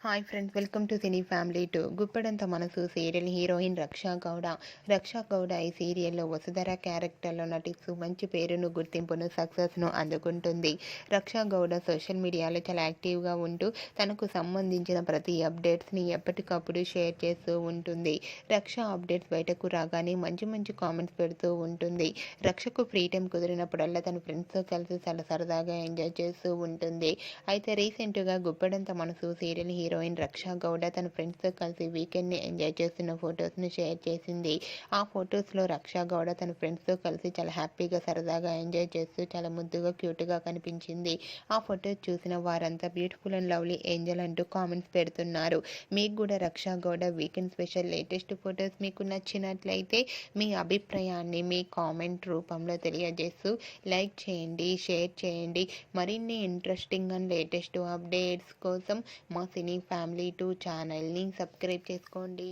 Hi friends, welcome to cine family two. Guppedantha మనసు serial heroine రక్షా గౌడ. రక్షా గౌడ ఈ సీరియల్లో వసుధర క్యారెక్టర్లో నటిస్తూ మంచి పేరును, గుర్తింపును, సక్సెస్ను అందుకుంటుంది. రక్షా గౌడ సోషల్ మీడియాలో చాలా యాక్టివ్గా ఉంటూ తనకు సంబంధించిన ప్రతి అప్డేట్స్ని ఎప్పటికప్పుడు షేర్ చేస్తూ ఉంటుంది. రక్ష అప్డేట్స్ బయటకు రాగానే మంచి మంచి కామెంట్స్ పెడుతూ ఉంటుంది. రక్షకు ఫ్రీ టైం కుదిరినప్పుడల్లా తన ఫ్రెండ్స్తో కలిసి చాలా సరదాగా ఎంజాయ్ చేస్తూ ఉంటుంది. అయితే రీసెంట్గా గుప్పెడంత మనసు సీరియల్ హీరోయిన్ రక్షా గౌడ తన ఫ్రెండ్స్తో కలిసి వీకెండ్ని ఎంజాయ్ చేస్తున్న ఫొటోస్ని షేర్ చేసింది. ఆ ఫొటోస్లో రక్షా గౌడ తన ఫ్రెండ్స్తో కలిసి చాలా హ్యాపీగా సరదాగా ఎంజాయ్ చేస్తూ చాలా ముద్దుగా క్యూట్గా కనిపించింది. ఆ ఫొటోస్ చూసిన వారంతా బ్యూటిఫుల్ అండ్ లవ్లీ ఏంజల్ అంటూ కామెంట్స్ పెడుతున్నారు. మీకు కూడా Raksha Gowda weekend special latest photos మీకు నచ్చినట్లయితే మీ అభిప్రాయాన్ని మీ కామెంట్ రూపంలో తెలియజేస్తూ లైక్ చేయండి, షేర్ చేయండి. మరిన్ని ఇంట్రెస్టింగ్ అండ్ లేటెస్ట్ అప్డేట్స్ కోసం మా సినీ ఫ్యామిలీ 2 ఛానల్ని సబ్స్క్రైబ్ చేసుకోండి.